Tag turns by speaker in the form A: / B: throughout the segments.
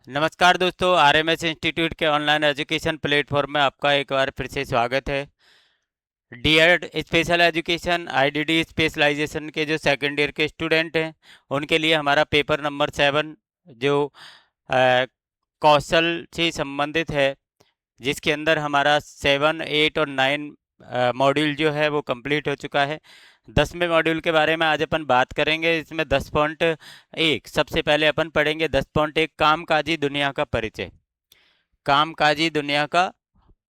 A: नमस्कार दोस्तों, RMS institute के ऑनलाइन एजुकेशन प्लेटफॉर्म में आपका एक बार फिर से स्वागत है। D Ed special education IDD specialisation के जो सेकंड ईयर के स्टूडेंट हैं उनके लिए हमारा पेपर नंबर 7 जो अ, कौशल से संबंधित है, जिसके अंदर हमारा 7, 8 और 9 मॉड्यूल जो है वो कंप्लीट हो चुका है। 10वें मॉड्यूल के बारे में आज अपन बात करेंगे। इसमें 10.1 सबसे पहले अपन पढ़ेंगे। 10.1 कामकाजी दुनिया का परिचय। कामकाजी दुनिया का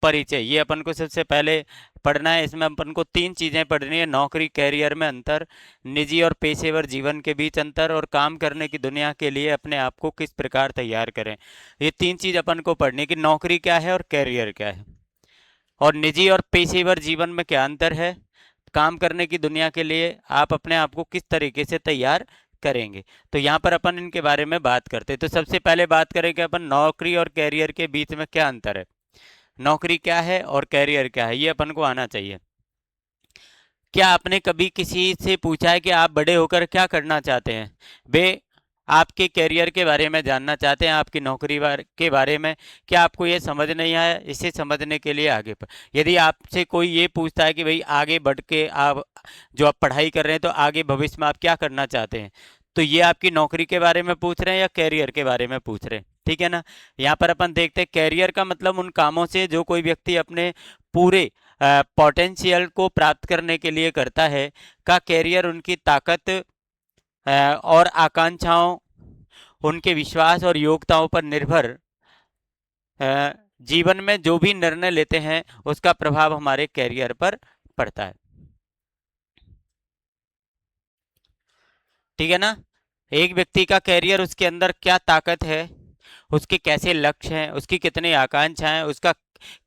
A: परिचय ये अपन को सबसे पहले पढ़ना है। इसमें अपन को तीन चीज़ें पढ़नी है: नौकरी कैरियर में अंतर, निजी और पेशेवर जीवन के बीच अंतर, और काम करने की दुनिया के लिए अपने आप को किस प्रकार तैयार करें। ये तीन चीज़ अपन को पढ़नी है कि नौकरी क्या है और कैरियर क्या है, और निजी और पेशेवर जीवन में क्या अंतर है, काम करने की दुनिया के लिए आप अपने आप को किस तरीके से तैयार करेंगे। तो यहाँ पर अपन इनके बारे में बात करते हैं। तो सबसे पहले बात करेंगे अपन नौकरी और कैरियर के बीच में क्या अंतर है। नौकरी क्या है और कैरियर क्या है, ये अपन को आना चाहिए। क्या आपने कभी किसी से पूछा है कि आप बड़े होकर क्या करना चाहते हैं? वे आपके कैरियर के बारे में जानना चाहते हैं, आपकी नौकरी के बारे में। क्या आपको ये समझ नहीं आया? इसे समझने के लिए आगे पर यदि आपसे कोई ये पूछता है कि भाई आगे बढ़ के आप जो आप पढ़ाई कर रहे हैं तो आगे भविष्य में आप क्या करना चाहते हैं, तो ये आपकी नौकरी के बारे में पूछ रहे हैं या कैरियर के बारे में पूछ रहे हैं। ठीक है ना। यहाँ पर अपन देखते हैं कैरियर का मतलब उन कामों से जो कोई व्यक्ति अपने पूरे पोटेंशियल को प्राप्त करने के लिए करता है। का कैरियर उनकी ताकत और आकांक्षाओं, उनके विश्वास और योग्यताओं पर निर्भर जीवन में जो भी निर्णय लेते हैं उसका प्रभाव हमारे कैरियर पर पड़ता है। ठीक है ना। एक व्यक्ति का कैरियर, उसके अंदर क्या ताकत है, उसके कैसे लक्ष्य हैं, उसकी कितनी आकांक्षाएं हैं, उसका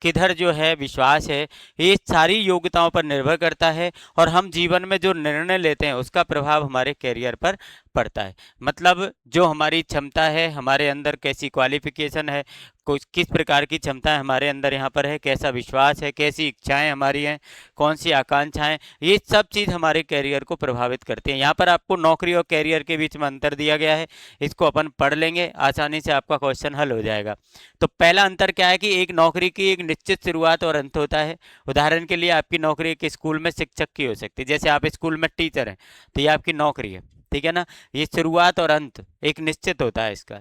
A: किधर जो है विश्वास है, ये सारी योग्यताओं पर निर्भर करता है। और हम जीवन में जो निर्णय लेते हैं उसका प्रभाव हमारे कैरियर पर पड़ता है। मतलब जो हमारी क्षमता है, हमारे अंदर कैसी क्वालिफिकेशन है, कुछ किस प्रकार की क्षमता हमारे अंदर यहाँ पर है, कैसा विश्वास है, कैसी इच्छाएं हमारी हैं, कौन सी आकांक्षाएं, ये सब चीज़ हमारे कैरियर को प्रभावित करती हैं। यहाँ पर आपको नौकरी और कैरियर के बीच में अंतर दिया गया है, इसको अपन पढ़ लेंगे, आसानी से आपका क्वेश्चन हल हो जाएगा। तो पहला अंतर क्या है कि एक नौकरी की एक निश्चित शुरुआत और अंत होता है। उदाहरण के लिए आपकी नौकरी एक स्कूल में शिक्षक की हो सकती है। जैसे आप स्कूल में टीचर हैं तो ये आपकी नौकरी है। ठीक है ना। ये शुरुआत और अंत एक निश्चित होता है इसका।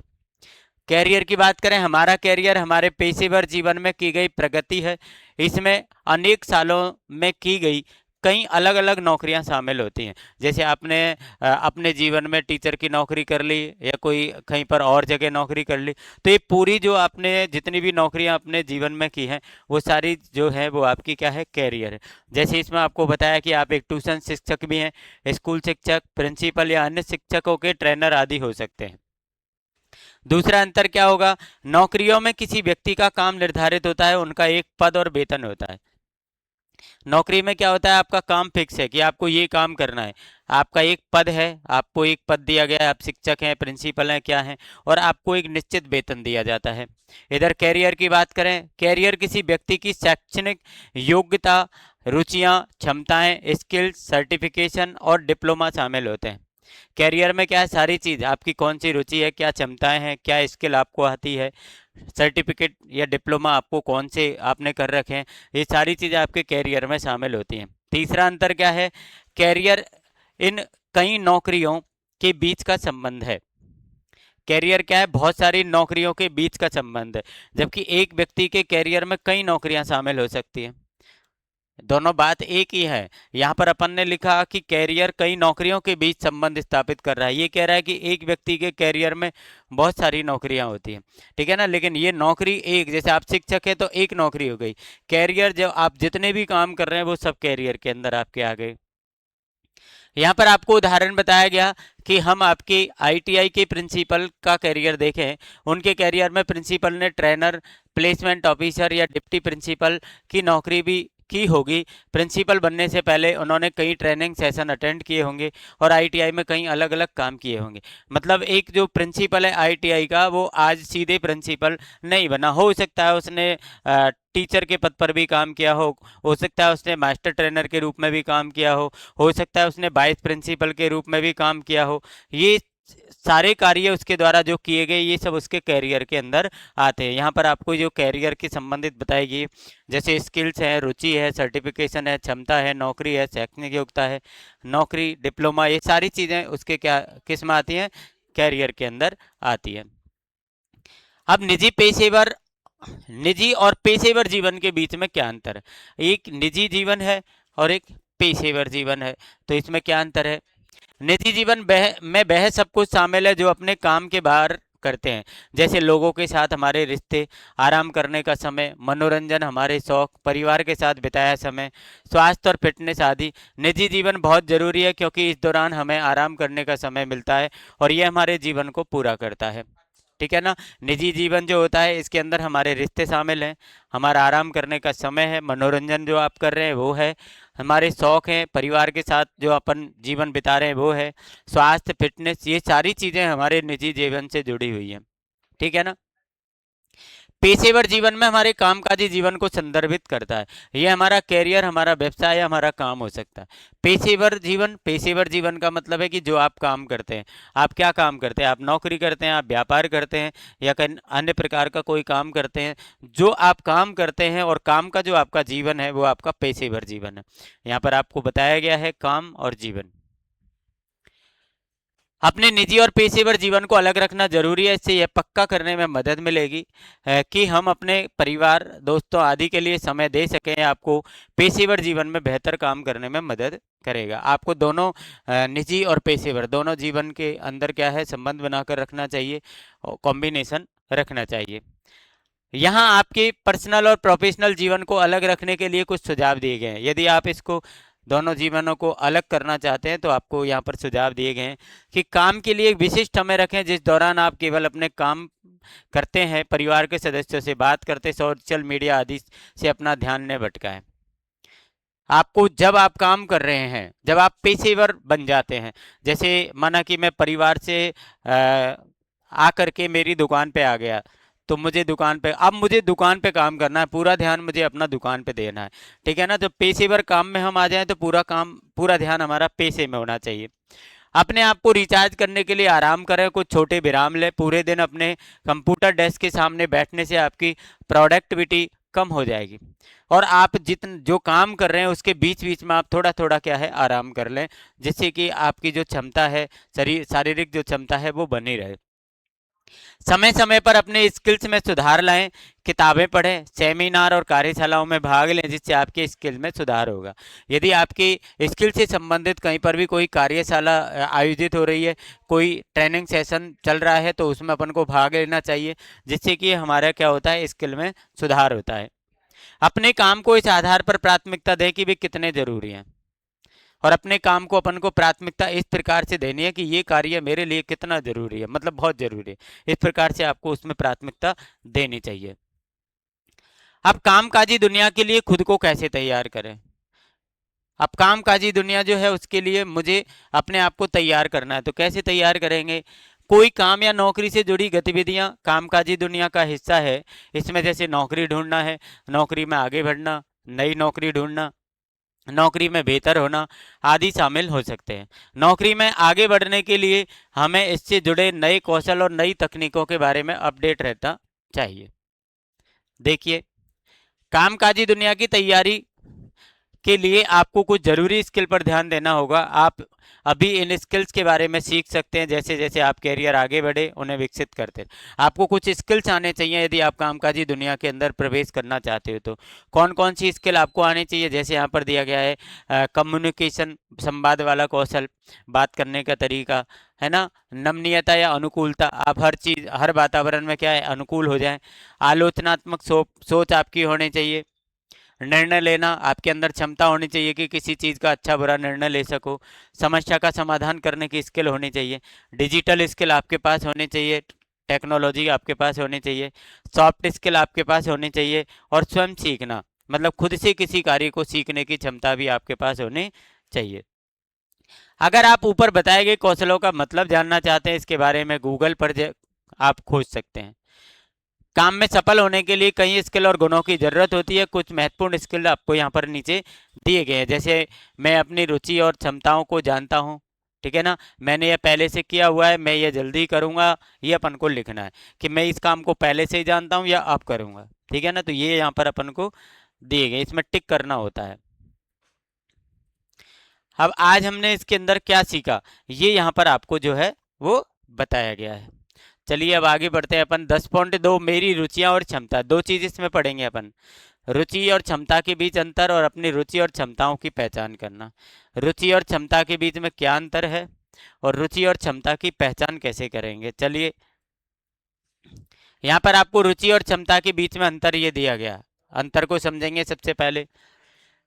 A: कैरियर की बात करें, हमारा कैरियर हमारे पेशेवर जीवन में की गई प्रगति है। इसमें अनेक सालों में की गई कई अलग अलग नौकरियां शामिल होती हैं। जैसे आपने अपने जीवन में टीचर की नौकरी कर ली या कोई कहीं पर और जगह नौकरी कर ली, तो ये पूरी जो आपने जितनी भी नौकरियां अपने जीवन में की हैं वो सारी जो है वो आपकी क्या है, कैरियर है। जैसे इसमें आपको बताया कि आप एक ट्यूशन शिक्षक भी हैं, स्कूल शिक्षक, प्रिंसिपल या अन्य शिक्षकों के ट्रेनर आदि हो सकते हैं। दूसरा अंतर क्या होगा, नौकरियों में किसी व्यक्ति का काम निर्धारित होता है, उनका एक पद और वेतन होता है। नौकरी में क्या होता है, आपका काम फिक्स है कि आपको ये काम करना है। आपका एक पद है, आपको एक पद दिया गया है, आप शिक्षक हैं, प्रिंसिपल हैं, क्या हैं, और आपको एक निश्चित वेतन दिया जाता है। इधर कैरियर की बात करें, कैरियर किसी व्यक्ति की शैक्षणिक योग्यता, रुचियां, क्षमताएं, स्किल्स, सर्टिफिकेशन और डिप्लोमा शामिल होते हैं। कैरियर में क्या है, सारी चीज़ आपकी कौन सी रुचि है, क्या क्षमताएं हैं, क्या स्किल आपको आती है, सर्टिफिकेट या डिप्लोमा आपको कौन से आपने कर रखे हैं, ये सारी चीज़ें आपके कैरियर में शामिल होती हैं। तीसरा अंतर क्या है, कैरियर इन कई नौकरियों के बीच का संबंध है। कैरियर क्या है, बहुत सारी नौकरियों के बीच का संबंध है, जबकि एक व्यक्ति के कैरियर में कई नौकरियां शामिल हो सकती हैं। दोनों बात एक ही है। यहाँ पर अपन ने लिखा कि कैरियर कई नौकरियों के बीच संबंध स्थापित कर रहा है, ये कह रहा है कि एक व्यक्ति के कैरियर में बहुत सारी नौकरियां होती हैं। ठीक है ना। लेकिन ये नौकरी एक, जैसे आप शिक्षक है तो एक नौकरी हो गई। कैरियर जब आप जितने भी काम कर रहे हैं वो सब कैरियर के अंदर आपके आ गए। यहाँ पर आपको उदाहरण बताया गया कि हम आपके आईटीआई के प्रिंसिपल का कैरियर देखें। उनके कैरियर में प्रिंसिपल ने ट्रेनर, प्लेसमेंट ऑफिसर या डिप्टी प्रिंसिपल की नौकरी भी की होगी। प्रिंसिपल बनने से पहले उन्होंने कई ट्रेनिंग सेशन अटेंड किए होंगे और आईटीआई में कई अलग अलग काम किए होंगे। मतलब एक जो प्रिंसिपल है आईटीआई का, वो आज सीधे प्रिंसिपल नहीं बना। हो सकता है उसने टीचर के पद पर भी काम किया हो सकता है उसने मास्टर ट्रेनर के रूप में भी काम किया हो सकता है उसने वाइस प्रिंसिपल के रूप में भी काम किया हो। ये सारे कार्य उसके द्वारा जो किए गए ये सब उसके कैरियर के अंदर आते हैं। यहाँ पर आपको जो कैरियर के संबंधित बताएगी, जैसे स्किल्स है, रुचि है, सर्टिफिकेशन है, क्षमता है, नौकरी है, शैक्षणिक योग्यता है, नौकरी, डिप्लोमा, ये सारी चीज़ें उसके क्या किस में आती हैं, कैरियर के अंदर आती है। अब निजी और पेशेवर जीवन के बीच में क्या अंतर है? एक निजी जीवन है और एक पेशेवर जीवन है, तो इसमें क्या अंतर है? निजी जीवन में वह सब कुछ शामिल है जो अपने काम के बाहर करते हैं, जैसे लोगों के साथ हमारे रिश्ते, आराम करने का समय, मनोरंजन, हमारे शौक, परिवार के साथ बिताया समय, स्वास्थ्य और फिटनेस आदि। निजी जीवन बहुत ज़रूरी है क्योंकि इस दौरान हमें आराम करने का समय मिलता है और यह हमारे जीवन को पूरा करता है। ठीक है ना? निजी जीवन जो होता है इसके अंदर हमारे रिश्ते शामिल हैं, हमारा आराम करने का समय है, मनोरंजन जो आप कर रहे हैं वो है, हमारे शौक हैं, परिवार के साथ जो अपन जीवन बिता रहे हैं वो है, स्वास्थ्य, फिटनेस, ये सारी चीज़ें हमारे निजी जीवन से जुड़ी हुई हैं। ठीक है ना? पेशेवर जीवन में हमारे कामकाजी जीवन को संदर्भित करता है। ये हमारा कैरियर, हमारा व्यवसाय, हमारा काम हो सकता है। पेशेवर जीवन का मतलब है कि जो आप काम करते हैं, आप क्या काम करते हैं, आप नौकरी करते हैं, आप व्यापार करते हैं या कहीं अन्य प्रकार का कोई काम करते हैं, जो आप काम करते हैं और काम का जो आपका जीवन है वो आपका पेशेवर जीवन है। यहाँ पर आपको बताया गया है काम और जीवन। अपने निजी और पेशेवर जीवन को अलग रखना जरूरी है, इससे यह पक्का करने में मदद मिलेगी कि हम अपने परिवार, दोस्तों आदि के लिए समय दे सकें। आपको पेशेवर जीवन में बेहतर काम करने में मदद करेगा। आपको दोनों निजी और पेशेवर दोनों जीवन के अंदर क्या है, संबंध बनाकर रखना चाहिए और कॉम्बिनेशन रखना चाहिए। यहाँ आपके पर्सनल और प्रोफेशनल जीवन को अलग रखने के लिए कुछ सुझाव दिए गए हैं। यदि आप इसको दोनों जीवनों को अलग करना चाहते हैं तो आपको यहाँ पर सुझाव दिए गए हैं कि काम के लिए एक विशिष्ट समय रखें जिस दौरान आप केवल अपने काम करते हैं, परिवार के सदस्यों से बात करते, सोशल मीडिया आदि से अपना ध्यान न भटकाएं। आपको जब आप काम कर रहे हैं, जब आप पेशेवर बन जाते हैं, जैसे माना कि मैं परिवार से आकर के मेरी दुकान पे आ गया, तो मुझे दुकान पे काम करना है, पूरा ध्यान मुझे अपना दुकान पे देना है। ठीक है ना? तो पेशेवर काम में हम आ जाएं तो पूरा ध्यान हमारा पेशे में होना चाहिए। अपने आप को रिचार्ज करने के लिए आराम करें, कुछ छोटे विराम लें। पूरे दिन अपने कंप्यूटर डेस्क के सामने बैठने से आपकी प्रोडक्टिविटी कम हो जाएगी और आप जितन जो काम कर रहे हैं उसके बीच बीच में आप थोड़ा थोड़ा क्या है, आराम कर लें, जिससे कि आपकी जो क्षमता है, शारीरिक जो क्षमता है वो बनी रहे। समय समय पर अपने स्किल्स में सुधार लाएं, किताबें पढ़ें, सेमिनार और कार्यशालाओं में भाग लें, जिससे आपके स्किल में सुधार होगा। यदि आपकी स्किल से संबंधित कहीं पर भी कोई कार्यशाला आयोजित हो रही है, कोई ट्रेनिंग सेशन चल रहा है, तो उसमें अपन को भाग लेना चाहिए, जिससे कि हमारा क्या होता है, स्किल में सुधार होता है। अपने काम को इस आधार पर प्राथमिकता दें कि वे कितने जरूरी हैं, और अपने काम को अपन को प्राथमिकता इस प्रकार से देनी है कि ये कार्य मेरे लिए कितना जरूरी है, मतलब बहुत जरूरी है। इस प्रकार से आपको उसमें प्राथमिकता देनी चाहिए। अब कामकाजी दुनिया के लिए खुद को कैसे तैयार करें? अब कामकाजी दुनिया जो है उसके लिए मुझे अपने आप को तैयार करना है, तो कैसे तैयार करेंगे? कोई काम या नौकरी से जुड़ी गतिविधियां कामकाजी दुनिया का हिस्सा है। इसमें जैसे नौकरी ढूंढना है, नौकरी में आगे बढ़ना, नई नौकरी ढूंढना, नौकरी में बेहतर होना आदि शामिल हो सकते हैं। नौकरी में आगे बढ़ने के लिए हमें इससे जुड़े नए कौशल और नई तकनीकों के बारे में अपडेट रहना चाहिए। देखिए, कामकाजी दुनिया की तैयारी के लिए आपको कुछ ज़रूरी स्किल पर ध्यान देना होगा। आप अभी इन स्किल्स के बारे में सीख सकते हैं, जैसे जैसे आप कैरियर आगे बढ़े उन्हें विकसित करते हैं। आपको कुछ स्किल्स आने चाहिए यदि आप कामकाजी दुनिया के अंदर प्रवेश करना चाहते हो। तो कौन कौन सी स्किल आपको आनी चाहिए? जैसे यहाँ पर दिया गया है कम्युनिकेशन, संवाद वाला कौशल, बात करने का तरीका, है ना, नमनीयता या अनुकूलता, आप हर चीज़ हर वातावरण में क्या है, अनुकूल हो जाएं। आलोचनात्मक सोच आपकी होनी चाहिए। निर्णय लेना, आपके अंदर क्षमता होनी चाहिए कि किसी चीज़ का अच्छा बुरा निर्णय ले सको। समस्या का समाधान करने की स्किल होनी चाहिए। डिजिटल स्किल आपके पास होनी चाहिए, टेक्नोलॉजी आपके पास होनी चाहिए। सॉफ्ट स्किल आपके पास होनी चाहिए। और स्वयं सीखना, मतलब खुद से किसी कार्य को सीखने की क्षमता भी आपके पास होनी चाहिए। अगर आप ऊपर बताए गए कौशलों का मतलब जानना चाहते हैं, इसके बारे में गूगल पर आप खोज सकते हैं। काम में सफल होने के लिए कई स्किल और गुणों की जरूरत होती है। कुछ महत्वपूर्ण स्किल आपको यहाँ पर नीचे दिए गए हैं। जैसे मैं अपनी रुचि और क्षमताओं को जानता हूँ, ठीक है ना। मैंने ये पहले से किया हुआ है, मैं ये जल्दी करूंगा, ये अपन को लिखना है कि मैं इस काम को पहले से ही जानता हूँ या अब करूंगा। ठीक है ना, तो ये यहाँ पर अपन को दिए गए, इसमें टिक करना होता है। अब आज हमने इसके अंदर क्या सीखा, ये यहाँ पर आपको जो है वो बताया गया है। चलिए अब आगे बढ़ते हैं अपन। 10.2 मेरी रुचियां और क्षमता, दो चीज इसमें पढ़ेंगे अपन। रुचि और क्षमता के बीच अंतर और अपनी रुचि और क्षमताओं की पहचान करना। रुचि और क्षमता के बीच में क्या अंतर है और रुचि और क्षमता की पहचान कैसे करेंगे। चलिए यहाँ पर आपको रुचि और क्षमता के बीच में अंतर ये दिया गया, अंतर को समझेंगे। सबसे पहले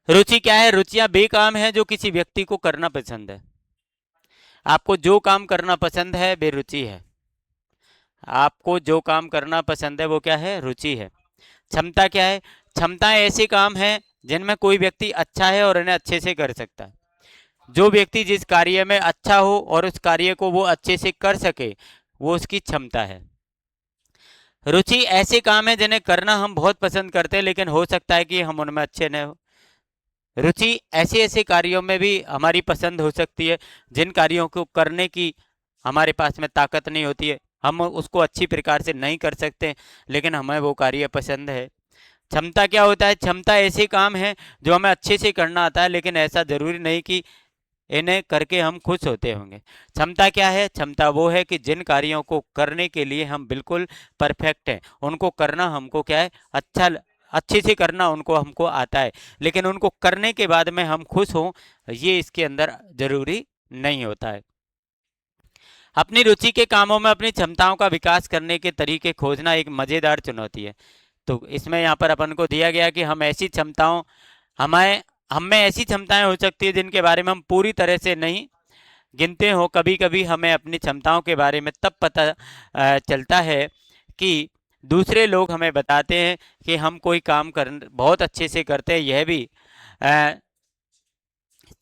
A: रुचि क्या है, रुचियां वे काम है जो किसी व्यक्ति को करना पसंद है। आपको जो काम करना पसंद है वे रुचि है। आपको जो काम करना पसंद है वो क्या है, रुचि है। क्षमता क्या है, क्षमता ऐसे काम है जिनमें कोई व्यक्ति अच्छा है और उन्हें अच्छे से कर सकता है। जो व्यक्ति जिस कार्य में अच्छा हो और उस कार्य को वो अच्छे से कर सके, वो उसकी क्षमता है। रुचि ऐसे काम है जिन्हें करना हम बहुत पसंद करते हैं लेकिन हो सकता है कि हम उनमें अच्छे न हो। रुचि ऐसे ऐसे कार्यों में भी हमारी पसंद हो सकती है जिन कार्यों को करने की हमारे पास में ताकत नहीं होती है, हम उसको अच्छी प्रकार से नहीं कर सकते, लेकिन हमें वो कार्य पसंद है। क्षमता क्या होता है, क्षमता ऐसे काम है जो हमें अच्छे से करना आता है लेकिन ऐसा जरूरी नहीं कि इन्हें करके हम खुश होते होंगे। क्षमता क्या है, क्षमता वो है कि जिन कार्यों को करने के लिए हम बिल्कुल परफेक्ट हैं, उनको करना हमको क्या है, अच्छे से करना उनको हमको आता है, लेकिन उनको करने के बाद में हम खुश हों, ये इसके अंदर जरूरी नहीं होता है। अपनी रुचि के कामों में अपनी क्षमताओं का विकास करने के तरीके खोजना एक मजेदार चुनौती है। तो इसमें यहाँ पर अपन को दिया गया कि हम ऐसी क्षमताओं हमें हम में ऐसी क्षमताएं हो सकती है जिनके बारे में हम पूरी तरह से नहीं गिनते हो। कभी कभी हमें अपनी क्षमताओं के बारे में तब पता चलता है कि दूसरे लोग हमें बताते हैं कि हम कोई काम कर बहुत अच्छे से करते हैं। यह भी अ,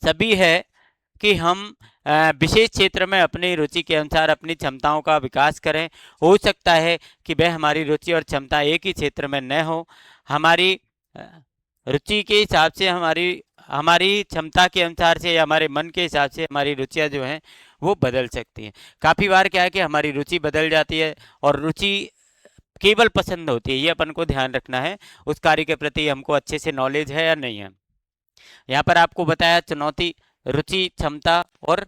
A: सभी है कि हम विशेष क्षेत्र में अपनी रुचि के अनुसार अपनी क्षमताओं का विकास करें। हो सकता है कि वह हमारी रुचि और क्षमता एक ही क्षेत्र में न हो। हमारी अ, रुचि के हिसाब से हमारी हमारी क्षमता के अनुसार से या हमारे मन के हिसाब से हमारी रुचियां जो हैं वो बदल सकती हैं। काफ़ी बार क्या है कि हमारी रुचि बदल जाती है और रुचि केवल पसंद होती है, ये अपन को ध्यान रखना है। उस कार्य के प्रति हमको अच्छे से नॉलेज है या नहीं है। यहाँ पर आपको बताया चुनौती, रुचि, क्षमता और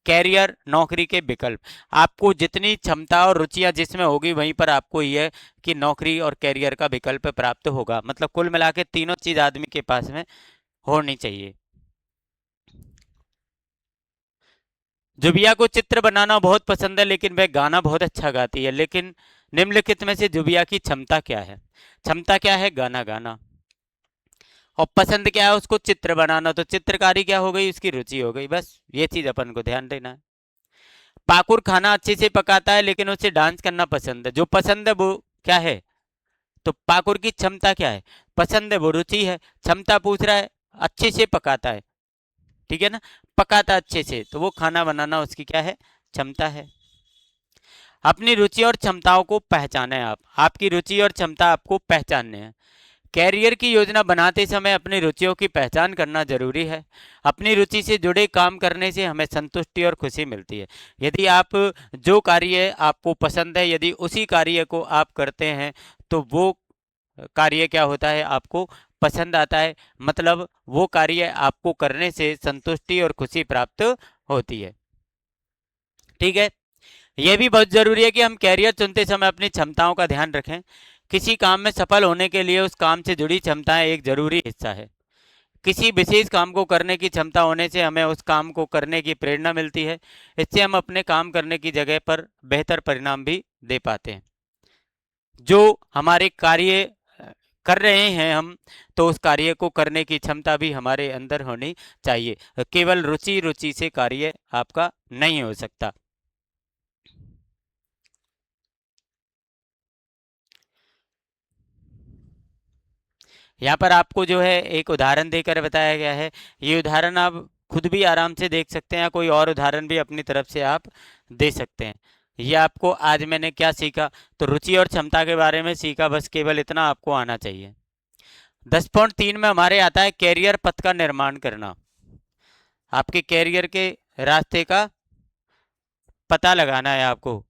A: कैरियर, नौकरी के विकल्प। आपको जितनी क्षमता और रुचियां जिसमें होगी वहीं पर आपको यह कि नौकरी और कैरियर का विकल्प प्राप्त होगा। मतलब कुल मिला के तीनों चीज आदमी के पास में होनी चाहिए। जुबिया को चित्र बनाना बहुत पसंद है लेकिन वह गाना बहुत अच्छा गाती है, लेकिन निम्नलिखित में से जुबिया की क्षमता क्या है। क्षमता क्या है, गाना गाना। और पसंद क्या है, उसको चित्र बनाना, तो चित्रकारी क्या हो गई, उसकी रुचि हो गई। बस ये चीज अपन को ध्यान देना है। पाकुर खाना अच्छे से पकाता है लेकिन उसे डांस करना पसंद है। जो पसंद है वो क्या है, तो पाकुर की क्षमता क्या है, पसंद है, वो रुचि है। क्षमता पूछ रहा है, अच्छे से पकाता है, ठीक है ना, पकाता अच्छे से, तो वो खाना बनाना उसकी क्या है, क्षमता है। अपनी रुचि और क्षमताओं को पहचाने। आप आपकी रुचि और क्षमता आपको पहचानने हैं। कैरियर की योजना बनाते समय अपनी रुचियों की पहचान करना जरूरी है। अपनी रुचि से जुड़े काम करने से हमें संतुष्टि और खुशी मिलती है। यदि आप जो कार्य आपको पसंद है, यदि उसी कार्य को आप करते हैं तो वो कार्य क्या होता है, आपको पसंद आता है। मतलब वो कार्य आपको करने से संतुष्टि और खुशी प्राप्त होती है। ठीक है, यह भी बहुत जरूरी है कि हम कैरियर चुनते समय अपनी क्षमताओं का ध्यान रखें। किसी काम में सफल होने के लिए उस काम से जुड़ी क्षमताएं एक जरूरी हिस्सा है। किसी विशेष काम को करने की क्षमता होने से हमें उस काम को करने की प्रेरणा मिलती है। इससे हम अपने काम करने की जगह पर बेहतर परिणाम भी दे पाते हैं। जो हमारे कार्य कर रहे हैं हम, तो उस कार्य को करने की क्षमता भी हमारे अंदर होनी चाहिए। केवल रुचि रुचि से कार्य आपका नहीं हो सकता। यहाँ पर आपको जो है एक उदाहरण देकर बताया गया है। ये उदाहरण आप खुद भी आराम से देख सकते हैं या कोई और उदाहरण भी अपनी तरफ से आप दे सकते हैं। ये आपको आज मैंने क्या सीखा, तो रुचि और क्षमता के बारे में सीखा, बस केवल इतना आपको आना चाहिए। 10.3 में हमारे आता है कैरियर पथ का निर्माण करना। आपके कैरियर के रास्ते का पता लगाना है आपको।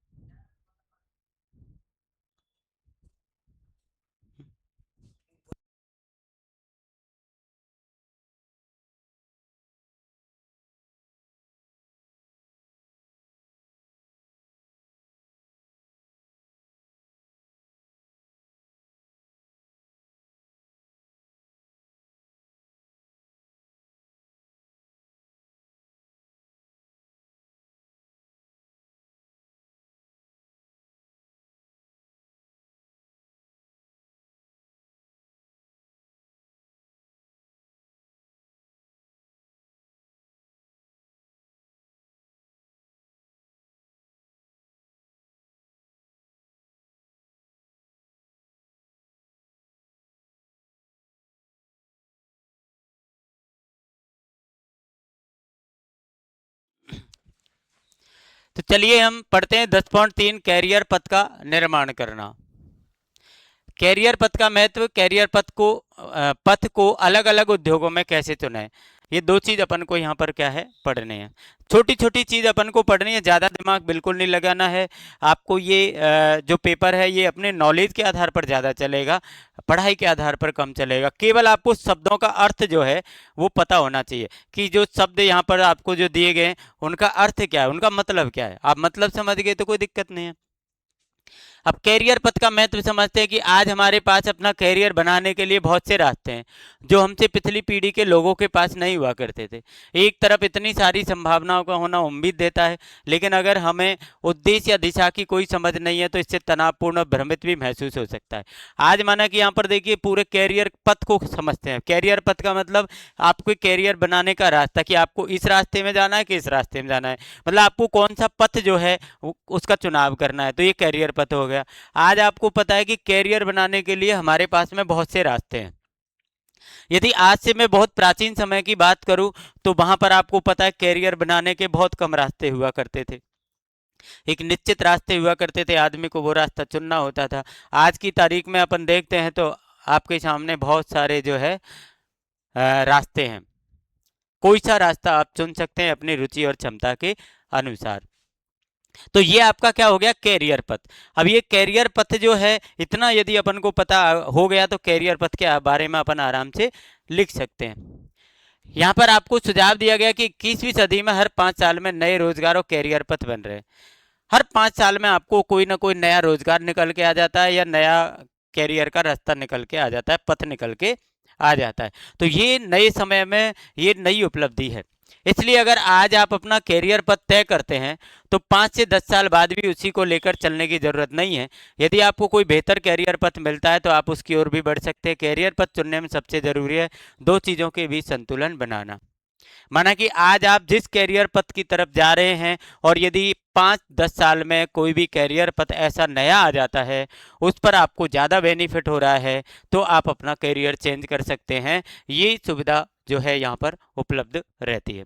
A: तो चलिए हम पढ़ते हैं 10.3 कैरियर पथ का निर्माण करना। कैरियर पथ का महत्व, कैरियर पथ को अलग अलग उद्योगों में कैसे चुने, ये दो चीज अपन को यहाँ पर क्या है पढ़ने हैं। छोटी छोटी चीज अपन को पढ़नी है, ज्यादा दिमाग बिल्कुल नहीं लगाना है आपको। ये जो पेपर है ये अपने नॉलेज के आधार पर ज्यादा चलेगा, पढ़ाई के आधार पर कम चलेगा। केवल आपको शब्दों का अर्थ जो है वो पता होना चाहिए कि जो शब्द यहाँ पर आपको जो दिए गए उनका अर्थ क्या है, उनका मतलब क्या है। आप मतलब समझ गए तो कोई दिक्कत नहीं है। अब कैरियर पथ का महत्व समझते हैं कि आज हमारे पास अपना कैरियर बनाने के लिए बहुत से रास्ते हैं जो हमसे पिछली पीढ़ी के लोगों के पास नहीं हुआ करते थे। एक तरफ इतनी सारी संभावनाओं का होना उम्मीद देता है, लेकिन अगर हमें उद्देश्य या दिशा की कोई समझ नहीं है तो इससे तनावपूर्ण और भ्रमित भी महसूस हो सकता है। आज माना कि यहाँ पर देखिए पूरे कैरियर पथ को समझते हैं। कैरियर पथ का मतलब आपको कैरियर बनाने का रास्ता, कि आपको इस रास्ते में जाना है कि इस रास्ते में जाना है, मतलब आपको कौन सा पथ जो है उसका चुनाव करना है, तो ये कैरियर पथ हो गया। आज आपको पता है कि कैरियर बनाने के लिए हमारे पास में बहुत से रास्ते हैं। यदि आज से मैं बहुत प्राचीन समय की बात करूं तो वहां पर आपको पता है कैरियर बनाने के बहुत कम रास्ते हुआ करते थे। एक निश्चित रास्ते हुआ करते थे, आदमी को वो रास्ता चुनना होता था। आज की तारीख में अपन देखते हैं तो आपके सामने बहुत सारे जो है रास्ते हैं। कोई सा रास्ता आप चुन सकते हैं अपनी रुचि और क्षमता के अनुसार। तो ये आपका क्या हो गया, कैरियर पथ। अब ये कैरियर पथ जो है इतना यदि अपन को पता हो गया तो कैरियर पथ के बारे में अपन आराम से लिख सकते हैं। यहाँ पर आपको सुझाव दिया गया कि 21वीं सदी में हर 5 साल में नए रोजगार और कैरियर पथ बन रहे हैं। हर 5 साल में आपको कोई ना कोई नया रोजगार निकल के आ जाता है या नया कैरियर का रास्ता निकल के आ जाता है, पथ निकल के आ जाता है। तो ये नए समय में ये नई उपलब्धि है। इसलिए अगर आज आप अपना कैरियर पथ तय करते हैं तो 5 से 10 साल बाद भी उसी को लेकर चलने की जरूरत नहीं है। यदि आपको कोई बेहतर कैरियर पथ मिलता है तो आप उसकी ओर भी बढ़ सकते हैं। कैरियर पथ चुनने में सबसे जरूरी है दो चीजों के बीच संतुलन बनाना। माना कि आज आप जिस कैरियर पथ की तरफ जा रहे हैं और यदि 5-10 साल में कोई भी कैरियर पथ ऐसा नया आ जाता है उस पर आपको ज़्यादा बेनिफिट हो रहा है तो आप अपना कैरियर चेंज कर सकते हैं। ये सुविधा जो है यहाँ पर उपलब्ध रहती है।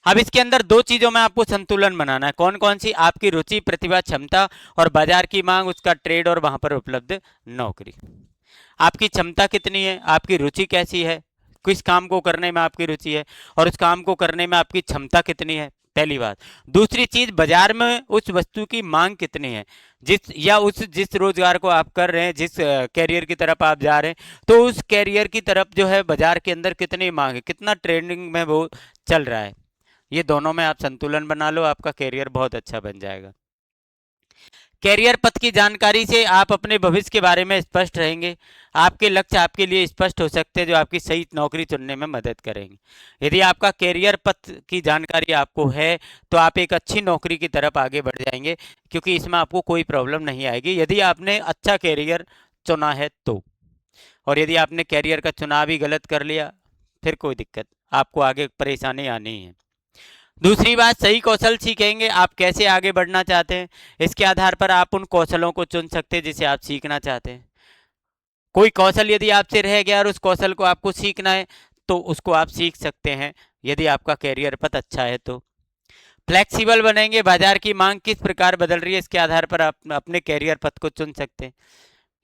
A: अब इसके अंदर दो चीजों में आपको संतुलन बनाना है। कौन कौन सी, आपकी रुचि, प्रतिभा, क्षमता और बाजार की मांग, उसका ट्रेड और वहां पर उपलब्ध नौकरी। आपकी क्षमता कितनी है, आपकी रुचि कैसी है, किस काम को करने में आपकी रुचि है और उस काम को करने में आपकी क्षमता कितनी है, पहली बात। दूसरी चीज, बाजार में उस वस्तु की मांग कितनी है, जिस रोजगार को आप कर रहे हैं, जिस कैरियर की तरफ आप जा रहे हैं, तो उस कैरियर की तरफ जो है बाजार के अंदर कितनी मांग है, कितना ट्रेंडिंग में वो चल रहा है। ये दोनों में आप संतुलन बना लो, आपका कैरियर बहुत अच्छा बन जाएगा। कैरियर पथ की जानकारी से आप अपने भविष्य के बारे में स्पष्ट रहेंगे। आपके लक्ष्य आपके लिए स्पष्ट हो सकते हैं जो आपकी सही नौकरी चुनने में मदद करेंगे। यदि आपका कैरियर पथ की जानकारी आपको है तो आप एक अच्छी नौकरी की तरफ आगे बढ़ जाएंगे, क्योंकि इसमें आपको कोई प्रॉब्लम नहीं आएगी यदि आपने अच्छा कैरियर चुना है तो। और यदि आपने कैरियर का चुनाव ही गलत कर लिया फिर कोई दिक्कत, आपको आगे परेशानी आनी है। दूसरी बात, सही कौशल सीखेंगे। आप कैसे आगे बढ़ना चाहते हैं इसके आधार पर आप उन कौशलों को चुन सकते हैं जिसे आप सीखना चाहते हैं। कोई कौशल यदि आपसे रह गया और उस कौशल को आपको सीखना है तो उसको आप सीख सकते हैं यदि आपका कैरियर पथ अच्छा है तो। फ्लेक्सिबल बनेंगे, बाजार की मांग किस प्रकार बदल रही है इसके आधार पर आप अपने कैरियर पथ को चुन सकते हैं।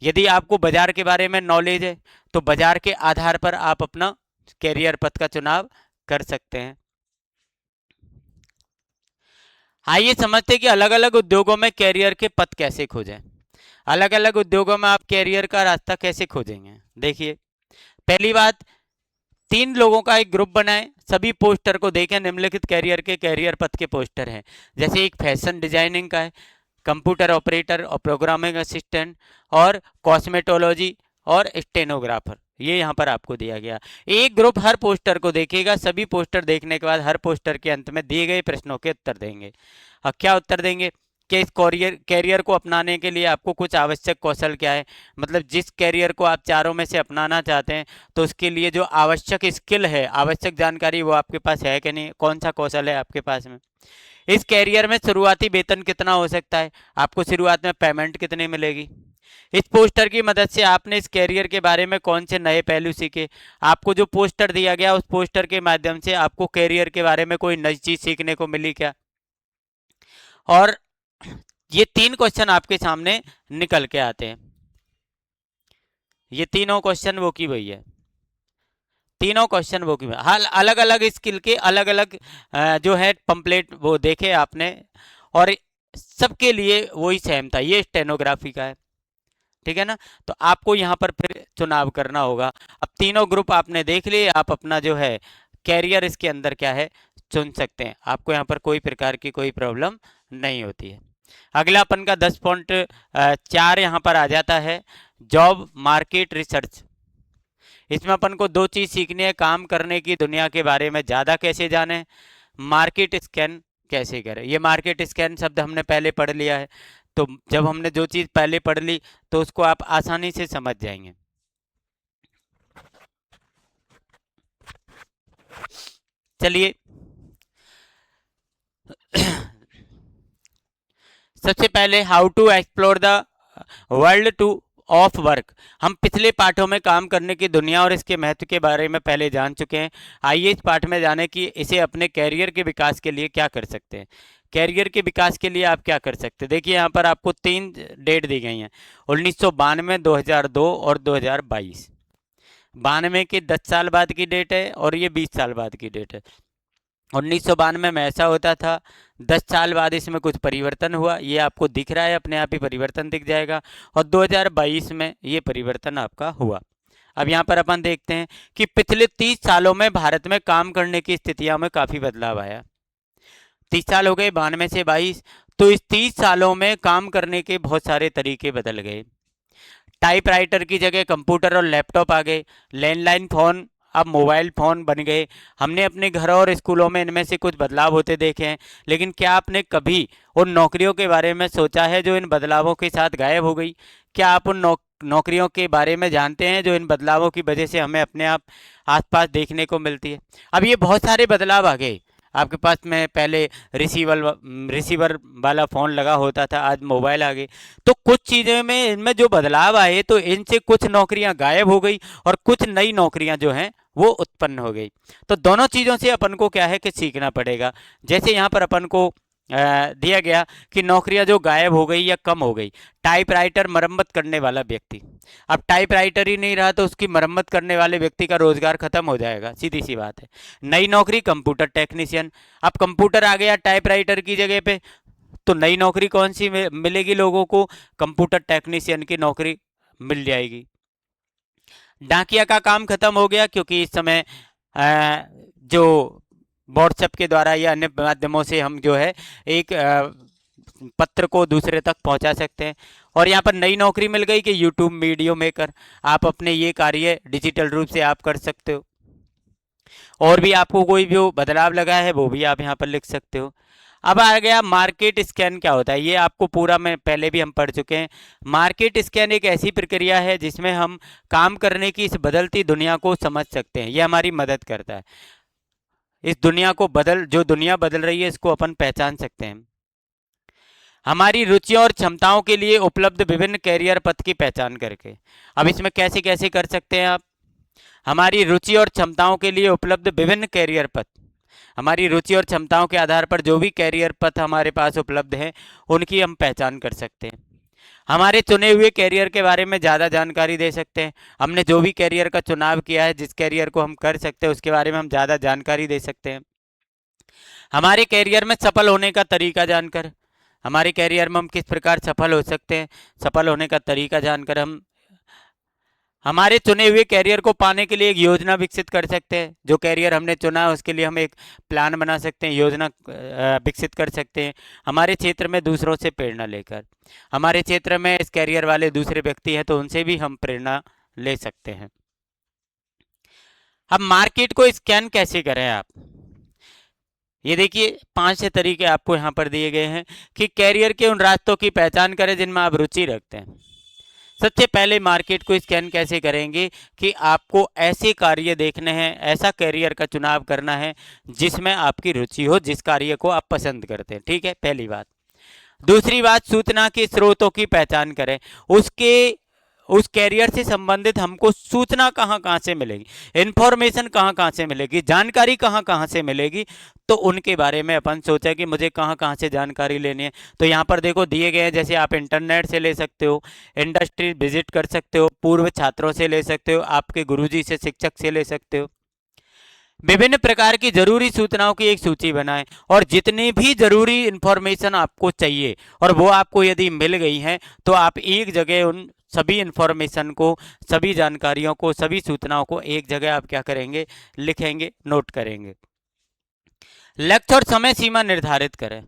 A: यदि आपको बाजार के बारे में नॉलेज है तो बाजार के आधार पर आप अपना कैरियर पथ का चुनाव कर सकते हैं। आइए समझते हैं कि अलग अलग उद्योगों में कैरियर के पथ कैसे खोजें। अलग अलग उद्योगों में आप कैरियर का रास्ता कैसे खोजेंगे। देखिए, पहली बात, 3 लोगों का एक ग्रुप बनाएं, सभी पोस्टर को देखें। निम्नलिखित कैरियर के कैरियर पथ के पोस्टर हैं। जैसे एक फैशन डिजाइनिंग का है, कंप्यूटर ऑपरेटर और प्रोग्रामिंग असिस्टेंट, और कॉस्मेटोलॉजी और स्टेनोग्राफर। ये यहाँ पर आपको दिया गया। एक ग्रुप हर पोस्टर को देखेगा, सभी पोस्टर देखने के बाद हर पोस्टर के अंत में दिए गए प्रश्नों के उत्तर देंगे। अब क्या उत्तर देंगे कि इस कैरियर को अपनाने के लिए आपको कुछ आवश्यक कौशल क्या है। मतलब जिस कैरियर को आप चारों में से अपनाना चाहते हैं, तो उसके लिए जो आवश्यक स्किल है, आवश्यक जानकारी, वो आपके पास है कि नहीं, कौन सा कौशल है आपके पास में। इस कैरियर में शुरुआती वेतन कितना हो सकता है, आपको शुरुआत में पेमेंट कितनी मिलेगी। इस पोस्टर की मदद से आपने इस कैरियर के बारे में कौन से नए पहलू सीखे। आपको जो पोस्टर दिया गया, उस पोस्टर के माध्यम से आपको कैरियर के बारे में कोई नई चीज सीखने को मिली क्या। और ये 3 क्वेश्चन आपके सामने निकल के आते हैं। ये तीनों क्वेश्चन वो की वही है, तीनों क्वेश्चन वो की हल अलग अलग स्किल के अलग अलग जो है पंपलेट वो देखे आपने, और सबके लिए वही सेम था। ये स्टेनोग्राफी का है, ठीक है ना। तो आपको यहाँ पर फिर चुनाव करना होगा। अब तीनों ग्रुप आपने देख लिए, आप अपना जो है कैरियर इसके अंदर क्या है चुन सकते हैं। आपको यहाँ पर कोई प्रकार की कोई प्रॉब्लम नहीं होती है। अगला अपन का 10.4 यहाँ पर आ जाता है, जॉब मार्केट रिसर्च। इसमें अपन को 2 चीज सीखनी है, काम करने की दुनिया के बारे में ज़्यादा कैसे जाने, मार्केट स्कैन कैसे करें। ये मार्केट स्कैन शब्द हमने पहले पढ़ लिया है, तो जब हमने जो चीज़ पहले पढ़ ली तो उसको आप आसानी से समझ जाएंगे। चलिए, सबसे पहले how to explore the world to of work. हम पिछले पाठों में काम करने की दुनिया और इसके महत्व के बारे में पहले जान चुके हैं। आइए इस पाठ में जाने कि इसे अपने कैरियर के विकास के लिए क्या कर सकते हैं। कैरियर के विकास के लिए आप क्या कर सकते हैं। देखिए, यहाँ पर आपको 3 डेट दी गई हैं, 1992, 2002 और 2022। 92 के 10 साल बाद की डेट है और ये 20 साल बाद की डेट है। 1992 में ऐसा होता था, 10 साल बाद इसमें कुछ परिवर्तन हुआ, ये आपको दिख रहा है, अपने आप ही परिवर्तन दिख जाएगा। और 2022 में ये परिवर्तन आपका हुआ। अब यहाँ पर अपन देखते हैं कि पिछले 30 सालों में भारत में काम करने की स्थितियों में काफ़ी बदलाव आया। 30 साल हो गए, 92 से 22, तो इस 30 सालों में काम करने के बहुत सारे तरीके बदल गए। टाइपराइटर की जगह कंप्यूटर और लैपटॉप आ गए, लैंडलाइन फ़ोन अब मोबाइल फ़ोन बन गए। हमने अपने घरों और स्कूलों में इनमें से कुछ बदलाव होते देखे हैं, लेकिन क्या आपने कभी उन नौकरियों के बारे में सोचा है जो इन बदलावों के साथ गायब हो गई। क्या आप उन नौकरियों के बारे में जानते हैं जो इन बदलावों की वजह से हमें अपने आप आसपास देखने को मिलती है। अब ये बहुत सारे बदलाव आ गए आपके पास में। पहले रिसीवर वाला फ़ोन लगा होता था, आज मोबाइल आ गए। तो कुछ चीज़ें में इनमें जो बदलाव आए, तो इनसे कुछ नौकरियां गायब हो गई और कुछ नई नौकरियां जो हैं वो उत्पन्न हो गई। तो दोनों चीज़ों से अपन को क्या है कि सीखना पड़ेगा। जैसे यहाँ पर अपन को दिया गया कि नौकरियां जो गायब हो गई या कम हो गई। टाइपराइटर, मरम्मत करने वाला व्यक्ति, अब टाइपराइटर ही नहीं रहा तो उसकी मरम्मत करने वाले व्यक्ति का रोजगार खत्म हो जाएगा, सीधी सी बात है। नई नौकरी कंप्यूटर टेक्नीशियन, अब कंप्यूटर आ गया टाइपराइटर की जगह पे, तो नई नौकरी कौन सी मिलेगी लोगों को, कंप्यूटर टेक्नीशियन की नौकरी मिल जाएगी। डाकिया का काम खत्म हो गया, क्योंकि इस समय जो व्हाट्सएप के द्वारा या अन्य माध्यमों से हम जो है एक पत्र को दूसरे तक पहुंचा सकते हैं। और यहाँ पर नई नौकरी मिल गई कि यूट्यूब वीडियो मेकर, आप अपने ये कार्य डिजिटल रूप से आप कर सकते हो। और भी आपको कोई भी बदलाव लगा है वो भी आप यहाँ पर लिख सकते हो। अब आ गया मार्केट स्कैन क्या होता है। ये आपको पूरा में पहले भी हम पढ़ चुके हैं। मार्केट स्कैन एक ऐसी प्रक्रिया है जिसमें हम काम करने की इस बदलती दुनिया को समझ सकते हैं। ये हमारी मदद करता है। इस दुनिया को जो दुनिया बदल रही है इसको अपन पहचान सकते हैं। हमारी रुचियों और क्षमताओं के लिए उपलब्ध विभिन्न कैरियर पथ की पहचान करके। अब इसमें कैसे कैसे कर सकते हैं आप। हमारी रुचि और क्षमताओं के लिए उपलब्ध विभिन्न कैरियर पथ, हमारी रुचि और क्षमताओं के आधार पर जो भी कैरियर पथ हमारे पास उपलब्ध हैं उनकी हम पहचान कर सकते हैं। हमारे चुने हुए कैरियर के बारे में ज़्यादा जानकारी दे सकते हैं। हमने जो भी कैरियर का चुनाव किया है, जिस कैरियर को हम कर सकते हैं उसके बारे में हम ज़्यादा जानकारी दे सकते हैं। हमारे कैरियर में सफल होने का तरीका जानकर, हमारे कैरियर में हम किस प्रकार सफल हो सकते हैं, सफल होने का तरीका जानकर हम हमारे चुने हुए कैरियर को पाने के लिए एक योजना विकसित कर सकते हैं। जो कैरियर हमने चुना है उसके लिए हम एक प्लान बना सकते हैं, योजना विकसित कर सकते हैं। हमारे क्षेत्र में दूसरों से प्रेरणा लेकर, हमारे क्षेत्र में इस कैरियर वाले दूसरे व्यक्ति हैं तो उनसे भी हम प्रेरणा ले सकते हैं। अब मार्केट को स्कैन कैसे करें आप, ये देखिए 5 तरीके आपको यहाँ पर दिए गए हैं कि कैरियर के उन रास्तों की पहचान करें जिनमें आप रुचि रखते हैं। सबसे पहले मार्केट को स्कैन कैसे करेंगे कि आपको ऐसे कार्य देखने हैं, ऐसा कैरियर का चुनाव करना है जिसमें आपकी रुचि हो, जिस कार्य को आप पसंद करते हैं। ठीक है, पहली बात। दूसरी बात, सूचना के स्रोतों की पहचान करें। उस कैरियर से संबंधित हमको सूचना कहाँ कहाँ से मिलेगी, इंफॉर्मेशन कहाँ कहाँ से मिलेगी, जानकारी कहाँ कहाँ से मिलेगी, तो उनके बारे में अपन सोचा कि मुझे कहाँ कहाँ से जानकारी लेनी है। तो यहाँ पर देखो दिए गए हैं, जैसे आप इंटरनेट से ले सकते हो, इंडस्ट्री विजिट कर सकते हो, पूर्व छात्रों से ले सकते हो, आपके गुरुजी से, शिक्षक से ले सकते हो। विभिन्न प्रकार की जरूरी सूचनाओं की एक सूची बनाएं और जितनी भी जरूरी इंफॉर्मेशन आपको चाहिए और वो आपको यदि मिल गई है तो आप एक जगह उन सभी इंफॉर्मेशन को, सभी जानकारियों को, सभी सूचनाओं को एक जगह आप क्या करेंगे, लिखेंगे, नोट करेंगे। लक्ष्य और समय सीमा निर्धारित करें।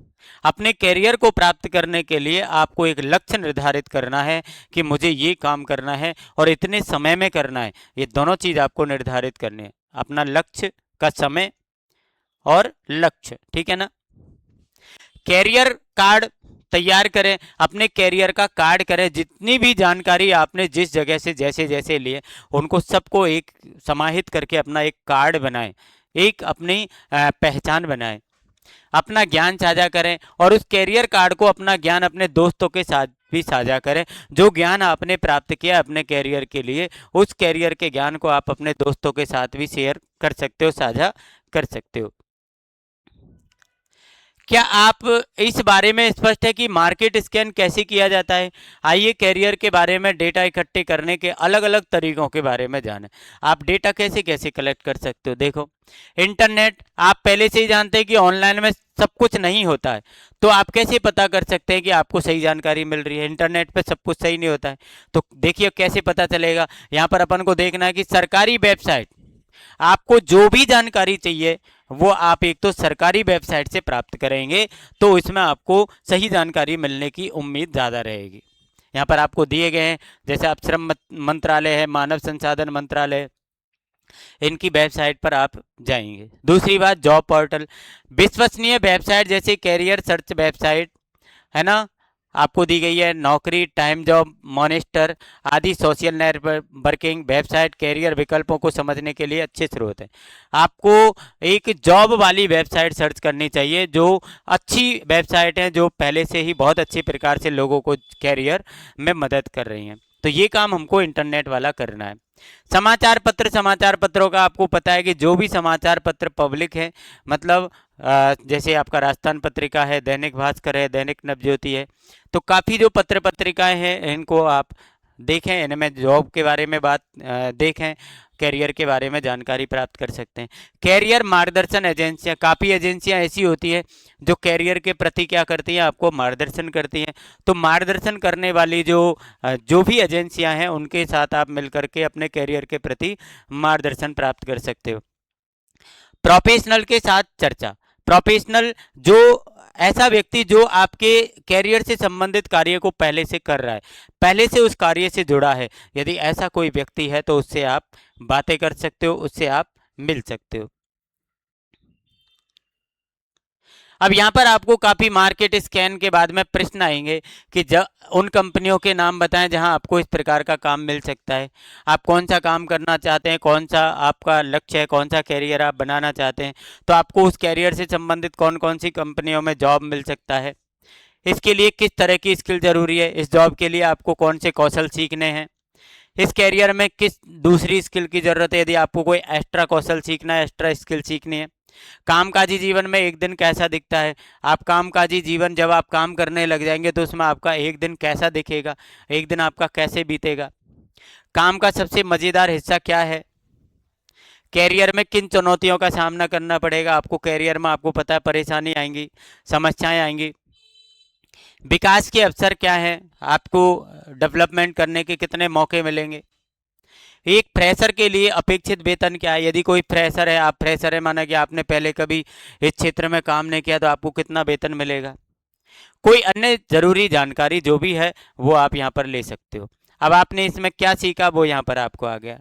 A: अपने कैरियर को प्राप्त करने के लिए आपको एक लक्ष्य निर्धारित करना है कि मुझे ये काम करना है और इतने समय में करना है। ये दोनों चीज आपको निर्धारित करनी है, अपना लक्ष्य का समय और लक्ष्य। ठीक है ना। कैरियर कार्ड तैयार करें, अपने कैरियर का कार्ड करें। जितनी भी जानकारी आपने जिस जगह से जैसे जैसे लिए उनको सबको एक समाहित करके अपना एक कार्ड बनाएं, एक अपनी पहचान बनाएं। अपना ज्ञान साझा करें और उस कैरियर कार्ड को, अपना ज्ञान अपने दोस्तों के साथ भी साझा करें। जो ज्ञान आपने प्राप्त किया अपने कैरियर के लिए, उस कैरियर के ज्ञान को आप अपने दोस्तों के साथ भी शेयर कर सकते हो, साझा कर सकते हो। क्या आप इस बारे में स्पष्ट है कि मार्केट स्कैन कैसे किया जाता है? आइए कैरियर के बारे में डेटा इकट्ठे करने के अलग अलग तरीकों के बारे में जानें। आप डेटा कैसे कैसे कलेक्ट कर सकते हो। देखो, इंटरनेट, आप पहले से ही जानते हैं कि ऑनलाइन में सब कुछ नहीं होता है, तो आप कैसे पता कर सकते हैं कि आपको सही जानकारी मिल रही है। इंटरनेट पे सब कुछ सही नहीं होता है, तो देखिए कैसे पता चलेगा। यहाँ पर अपन को देखना है कि सरकारी वेबसाइट, आपको जो भी जानकारी चाहिए वो आप एक तो सरकारी वेबसाइट से प्राप्त करेंगे तो इसमें आपको सही जानकारी मिलने की उम्मीद ज़्यादा रहेगी। यहाँ पर आपको दिए गए हैं, जैसे आप श्रम मंत्रालय है, मानव संसाधन मंत्रालय, इनकी वेबसाइट पर आप जाएंगे। दूसरी बात, जॉब पोर्टल, विश्वसनीय वेबसाइट जैसे कैरियर सर्च वेबसाइट है ना, आपको दी गई है। नौकरी, टाइम जॉब, मॉनिस्टर आदि सोशल नेटवर्किंग वेबसाइट कैरियर विकल्पों को समझने के लिए अच्छे स्रोत हैं। आपको एक जॉब वाली वेबसाइट सर्च करनी चाहिए, जो अच्छी वेबसाइट है, जो पहले से ही बहुत अच्छी प्रकार से लोगों को कैरियर में मदद कर रही हैं। तो ये काम हमको इंटरनेट वाला करना है। समाचार पत्र, समाचार पत्रों का आपको पता है कि जो भी समाचार पत्र पब्लिक है, मतलब जैसे आपका राजस्थान पत्रिका है, दैनिक भास्कर है, दैनिक नवज्योति है, तो काफ़ी जो पत्र पत्रिकाएं हैं इनको आप देखें, इनमें जॉब के बारे में बात देखें, कैरियर के बारे में जानकारी प्राप्त कर सकते हैं। कैरियर मार्गदर्शन एजेंसियां, काफ़ी एजेंसियां ऐसी होती है जो कैरियर के प्रति क्या करती हैं, आपको मार्गदर्शन करती हैं। तो मार्गदर्शन करने वाली जो भी एजेंसियां हैं उनके साथ आप मिलकर के अपने कैरियर के प्रति मार्गदर्शन प्राप्त कर सकते हो। प्रोफेशनल के साथ चर्चा, प्रोफेशनल जो ऐसा व्यक्ति जो आपके कैरियर से संबंधित कार्य को पहले से कर रहा है, पहले से उस कार्य से जुड़ा है, यदि ऐसा कोई व्यक्ति है तो उससे आप बातें कर सकते हो, उससे आप मिल सकते हो। अब यहाँ पर आपको काफ़ी मार्केट स्कैन के बाद में प्रश्न आएंगे कि उन कंपनियों के नाम बताएं जहां आपको इस प्रकार का काम मिल सकता है। आप कौन सा काम करना चाहते हैं, कौन सा आपका लक्ष्य है, कौन सा कैरियर आप बनाना चाहते हैं, तो आपको उस कैरियर से संबंधित कौन कौन सी कंपनियों में जॉब मिल सकता है, इसके लिए किस तरह की स्किल जरूरी है, इस जॉब के लिए आपको कौन से कौशल सीखने हैं, इस कैरियर में किस दूसरी स्किल की जरूरत है, यदि आपको कोई एक्स्ट्रा कौशल सीखना है, एक्स्ट्रा स्किल सीखनी है। कामकाजी जीवन में एक दिन कैसा दिखता है, आप कामकाजी जीवन जब आप काम करने लग जाएंगे तो उसमें आपका एक दिन कैसा दिखेगा, एक दिन आपका कैसे बीतेगा। काम का सबसे मज़ेदार हिस्सा क्या है, कैरियर में किन चुनौतियों का सामना करना पड़ेगा आपको, कैरियर में आपको पता है परेशानी आएंगी, समस्याएं आएंगी, विकास के अवसर क्या है, आपको डेवलपमेंट करने के कितने मौके मिलेंगे, एक फ्रेशर के लिए अपेक्षित वेतन क्या है, यदि कोई फ्रेशर है, आप फ्रेशर है माना कि आपने पहले कभी इस क्षेत्र में काम नहीं किया तो आपको कितना वेतन मिलेगा, कोई अन्य जरूरी जानकारी जो भी है वो आप यहाँ पर ले सकते हो। अब आपने इसमें क्या सीखा वो यहाँ पर आपको आ गया।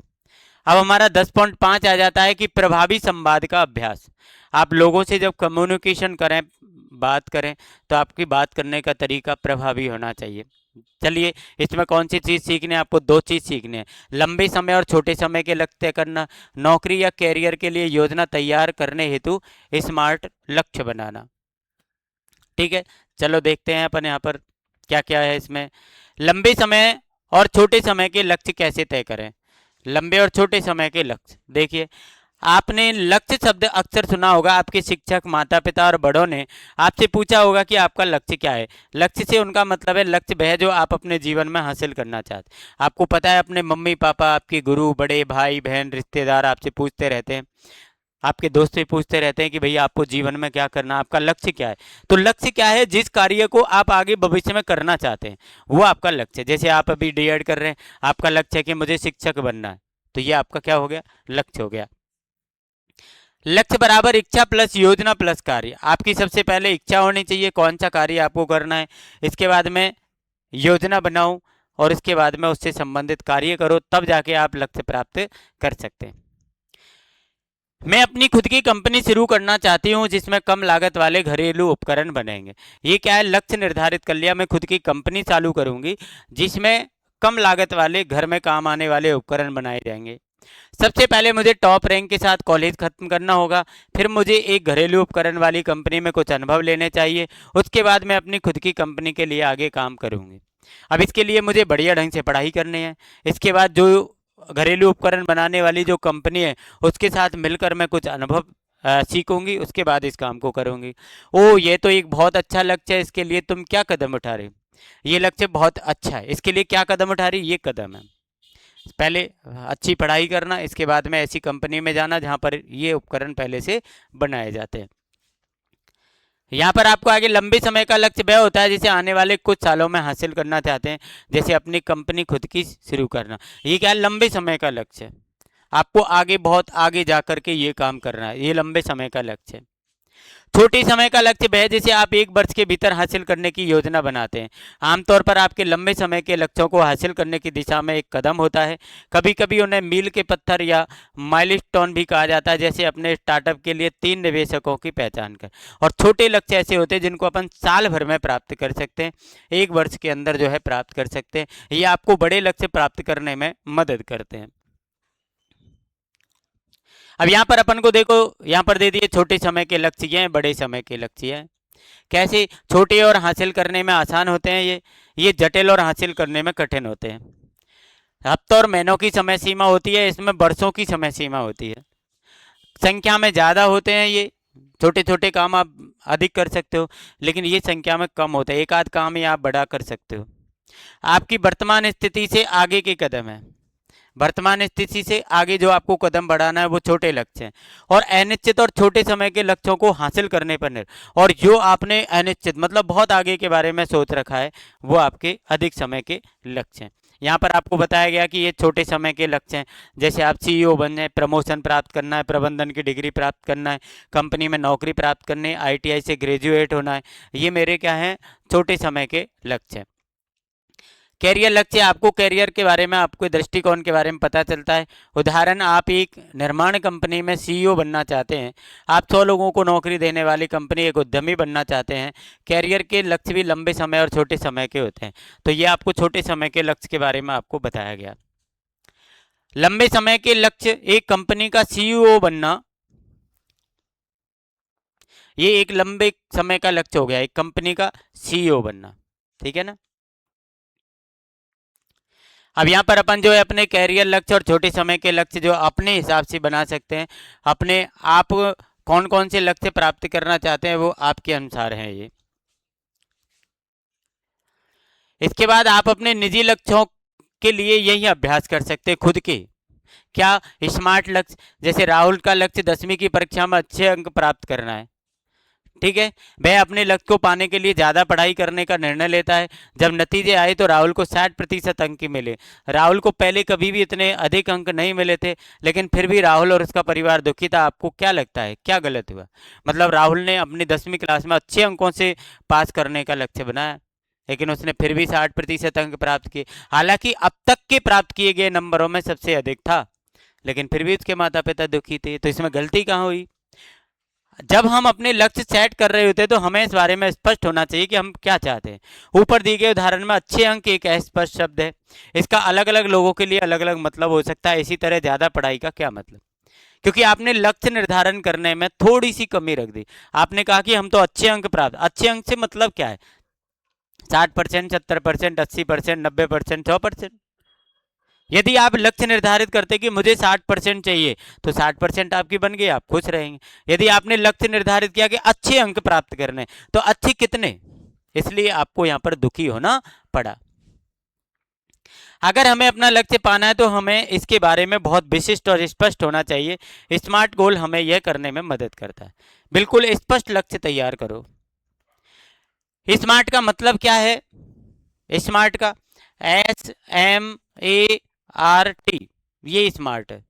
A: अब हमारा 10.5 आ जाता है कि प्रभावी संवाद का अभ्यास। आप लोगों से जब कम्युनिकेशन करें, बात करें, तो आपकी बात करने का तरीका प्रभावी होना चाहिए। चलिए, इसमें कौन सी चीज़ सीखनी है आपको, दो चीज़ सीखनी है, लंबे समय और छोटे समय के लक्ष्य तय करना, नौकरी या कैरियर के लिए योजना तैयार करने हेतु स्मार्ट लक्ष्य बनाना। ठीक है, चलो देखते हैं अपन यहाँ पर क्या क्या है इसमें। लंबे समय और छोटे समय के लक्ष्य कैसे तय करें, लंबे और छोटे समय के लक्ष्य देखिए, आपने लक्ष्य शब्द अक्सर सुना होगा, आपके शिक्षक, माता पिता और बड़ों ने आपसे पूछा होगा कि आपका लक्ष्य क्या है। लक्ष्य से उनका मतलब है लक्ष्य वह जो आप अपने जीवन में हासिल करना चाहते। आपको पता है अपने मम्मी पापा, आपके गुरु, बड़े भाई बहन, रिश्तेदार आपसे पूछते रहते हैं, आपके दोस्त भी पूछते रहते हैं कि भैया आपको जीवन में क्या करना, आपका लक्ष्य क्या है। तो लक्ष्य क्या है, जिस कार्य को आप आगे भविष्य में करना चाहते हैं वो आपका लक्ष्य है। जैसे आप अभी डीएड कर रहे हैं, आपका लक्ष्य है कि मुझे शिक्षक बनना है, तो ये आपका क्या हो गया, लक्ष्य हो गया। लक्ष्य बराबर इच्छा प्लस योजना प्लस कार्य। आपकी सबसे पहले इच्छा होनी चाहिए कौन सा कार्य आपको करना है, इसके बाद में योजना बनाओ और इसके बाद में उससे संबंधित कार्य करो, तब जाके आप लक्ष्य प्राप्त कर सकते हैं। मैं अपनी खुद की कंपनी शुरू करना चाहती हूँ जिसमें कम लागत वाले घरेलू उपकरण बनेंगे। ये क्या है, लक्ष्य निर्धारित कर लिया, मैं खुद की कंपनी चालू करूंगी जिसमें कम लागत वाले घर में काम आने वाले उपकरण बनाए जाएंगे। सबसे पहले मुझे टॉप रैंक के साथ कॉलेज खत्म करना होगा, फिर मुझे एक घरेलू उपकरण वाली कंपनी में कुछ अनुभव लेने चाहिए, उसके बाद मैं अपनी खुद की कंपनी के लिए आगे काम करूंगी। अब इसके लिए मुझे बढ़िया ढंग से पढ़ाई करनी है, इसके बाद जो घरेलू उपकरण बनाने वाली जो कंपनी है उसके साथ मिलकर मैं कुछ अनुभव सीखूंगी, उसके बाद इस काम को करूंगी। ओ, ये तो एक बहुत अच्छा लक्ष्य है, इसके लिए तुम क्या कदम उठा रहे, ये लक्ष्य बहुत अच्छा है, इसके लिए क्या कदम उठा रही, ये कदम है, पहले अच्छी पढ़ाई करना, इसके बाद में ऐसी कंपनी में जाना जहां पर ये उपकरण पहले से बनाए जाते हैं। यहाँ पर आपको आगे लंबे समय का लक्ष्य वह होता है जिसे आने वाले कुछ सालों में हासिल करना चाहते हैं, जैसे अपनी कंपनी खुद की शुरू करना। ये क्या है, लंबे समय का लक्ष्य है, आपको आगे बहुत आगे जा करके ये काम करना है, ये लंबे समय का लक्ष्य है। छोटे समय का लक्ष्य वह जिसे आप एक वर्ष के भीतर हासिल करने की योजना बनाते हैं। आमतौर पर आपके लंबे समय के लक्ष्यों को हासिल करने की दिशा में एक कदम होता है, कभी कभी उन्हें मील के पत्थर या माइलस्टोन भी कहा जाता है, जैसे अपने स्टार्टअप के लिए 3 निवेशकों की पहचान कर। और छोटे लक्ष्य ऐसे होते हैं जिनको अपन साल भर में प्राप्त कर सकते हैं, एक वर्ष के अंदर जो है प्राप्त कर सकते हैं, ये आपको बड़े लक्ष्य प्राप्त करने में मदद करते हैं। अब यहाँ पर अपन को देखो, यहाँ पर दे दिए छोटे समय के लक्ष्य हैं, बड़े समय के लक्ष्य हैं। कैसे, छोटे और हासिल करने में आसान होते हैं, ये जटिल और हासिल करने में कठिन होते हैं। हफ्तों और महीनों की समय सीमा होती है, इसमें वर्षों की समय सीमा होती है। संख्या में ज़्यादा होते हैं, ये छोटे छोटे काम आप अधिक कर सकते हो, लेकिन ये संख्या में कम होता है, एक आध काम ही आप बड़ा कर सकते हो। आपकी वर्तमान स्थिति से आगे के कदम है, वर्तमान स्थिति से आगे जो आपको कदम बढ़ाना है वो छोटे लक्ष्य हैं। और अनिश्चित और छोटे समय के लक्ष्यों को हासिल करने पर और जो आपने अनिश्चित मतलब बहुत आगे के बारे में सोच रखा है वो आपके अधिक समय के लक्ष्य हैं। यहाँ पर आपको बताया गया कि ये छोटे समय के लक्ष्य हैं, जैसे आप सीईओ बनना है, प्रमोशन प्राप्त करना है, प्रबंधन की डिग्री प्राप्त करना है, कंपनी में नौकरी प्राप्त करनी है, आईटीआई से ग्रेजुएट होना है, ये मेरे क्या हैं, छोटे समय के लक्ष्य हैं। कैरियर लक्ष्य, आपको कैरियर के बारे में, आपके दृष्टिकोण के बारे में पता चलता है। उदाहरण, आप एक निर्माण कंपनी में सीईओ बनना चाहते हैं, आप 100 लोगों को नौकरी देने वाली कंपनी एक उद्यमी बनना चाहते हैं। कैरियर के लक्ष्य भी लंबे समय और छोटे समय के होते हैं, तो ये आपको छोटे समय के लक्ष्य के बारे में आपको बताया गया। लंबे समय के लक्ष्य, एक कंपनी का सीईओ बनना, ये एक लंबे समय का लक्ष्य हो गया, एक कंपनी का सीईओ बनना, ठीक है ना। अब यहाँ पर अपन जो है अपने कैरियर लक्ष्य और छोटे समय के लक्ष्य जो अपने हिसाब से बना सकते हैं, अपने आप कौन कौन से लक्ष्य प्राप्त करना चाहते हैं वो आपके अनुसार हैं ये। इसके बाद आप अपने निजी लक्ष्यों के लिए यही अभ्यास कर सकते हैं खुद के, क्या स्मार्ट लक्ष्य, जैसे राहुल का लक्ष्य 10वीं की परीक्षा में अच्छे अंक प्राप्त करना है, ठीक है, वह अपने लक्ष्य को पाने के लिए ज्यादा पढ़ाई करने का निर्णय लेता है। जब नतीजे आए तो राहुल को 60% अंक मिले। राहुल को पहले कभी भी इतने अधिक अंक नहीं मिले थे, लेकिन फिर भी राहुल और उसका परिवार दुखी था। आपको क्या लगता है क्या गलत हुआ? मतलब राहुल ने अपनी 10वीं क्लास में अच्छे अंकों से पास करने का लक्ष्य बनाया, लेकिन उसने फिर भी 60% अंक प्राप्त किए, हालांकि अब तक के प्राप्त किए गए नंबरों में सबसे अधिक था, लेकिन फिर भी उसके माता पिता दुखी थे। तो इसमें गलती कहाँ हुई? जब हम अपने लक्ष्य सेट कर रहे होते हैं तो हमें इस बारे में स्पष्ट होना चाहिए कि हम क्या चाहते हैं। ऊपर दिए गए उदाहरण में अच्छे अंक एक अस्पष्ट शब्द है, इसका अलग अलग लोगों के लिए अलग अलग मतलब हो सकता है। इसी तरह ज्यादा पढ़ाई का क्या मतलब? क्योंकि आपने लक्ष्य निर्धारण करने में थोड़ी सी कमी रख दी। आपने कहा कि हम तो अच्छे अंक प्राप्त, अच्छे अंक से मतलब क्या है? 60%, 70%, 80%, 90%, 100%? यदि आप लक्ष्य निर्धारित करते कि मुझे 60% चाहिए, तो 60% आपकी बन गई, आप खुश रहेंगे। यदि आपने लक्ष्य निर्धारित किया कि अच्छे अंक प्राप्त करने, तो अच्छे कितने, इसलिए आपको यहां पर दुखी होना पड़ा। अगर हमें अपना लक्ष्य पाना है तो हमें इसके बारे में बहुत विशिष्ट और स्पष्ट होना चाहिए। स्मार्ट गोल हमें यह करने में मदद करता है। बिल्कुल स्पष्ट लक्ष्य तैयार करो। स्मार्ट का मतलब क्या है? स्मार्ट का SMART, ये स्मार्ट है।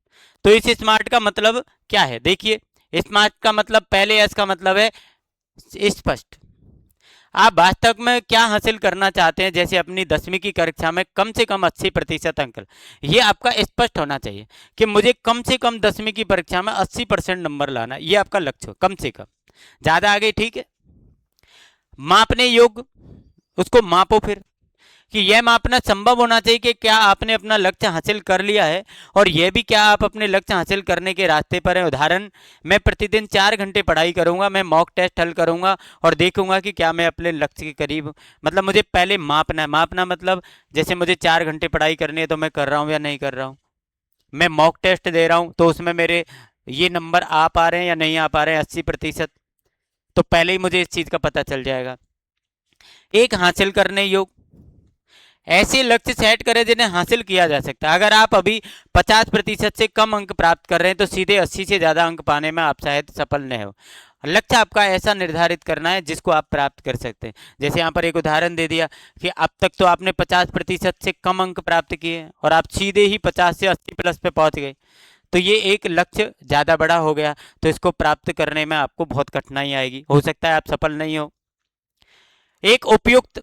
A: तो इस स्मार्ट का मतलब क्या है? देखिए, स्मार्ट का मतलब, पहले एस का मतलब है स्पष्ट। आप वास्तव में क्या हासिल करना चाहते हैं? जैसे अपनी 10वीं की कक्षा में कम से कम 80% अंक, ये आपका स्पष्ट होना चाहिए कि मुझे कम से कम 10वीं की परीक्षा में 80% नंबर लाना, ये आपका लक्ष्य हो कम से कम। ज्यादा आगे ठीक है। मापने योग्य, उसको मापो फिर, कि यह मापना संभव होना चाहिए कि क्या आपने अपना लक्ष्य हासिल कर लिया है, और यह भी क्या आप अपने लक्ष्य हासिल करने के रास्ते पर हैं। उदाहरण, मैं प्रतिदिन 4 घंटे पढ़ाई करूंगा, मैं मॉक टेस्ट हल करूंगा और देखूंगा कि क्या मैं अपने लक्ष्य के करीब हूं। मतलब मुझे पहले मापना है। मापना मतलब जैसे मुझे 4 घंटे पढ़ाई करनी है, तो मैं कर रहा हूँ या नहीं कर रहा हूँ। मैं मॉक टेस्ट दे रहा हूँ, तो उसमें मेरे ये नंबर आ पा रहे हैं या नहीं आ पा रहे हैं, 80%, तो पहले ही मुझे इस चीज का पता चल जाएगा। एक हासिल करने योग्य, ऐसे लक्ष्य सेट करें जिन्हें हासिल किया जा सकता है। अगर आप अभी 50% से कम अंक प्राप्त कर रहे हैं, तो सीधे 80 से ज्यादा अंक पाने में आप शायद सफल नहीं हो। लक्ष्य आपका ऐसा निर्धारित करना है जिसको आप प्राप्त कर सकते हैं। जैसे यहाँ पर एक उदाहरण दे दिया कि अब तक तो आपने 50% से कम अंक प्राप्त किए और आप सीधे ही 50 से 80 प्लस पे पहुंच गए, तो ये एक लक्ष्य ज्यादा बड़ा हो गया। तो इसको प्राप्त करने में आपको बहुत कठिनाई आएगी, हो सकता है आप सफल नहीं हो। एक उपयुक्त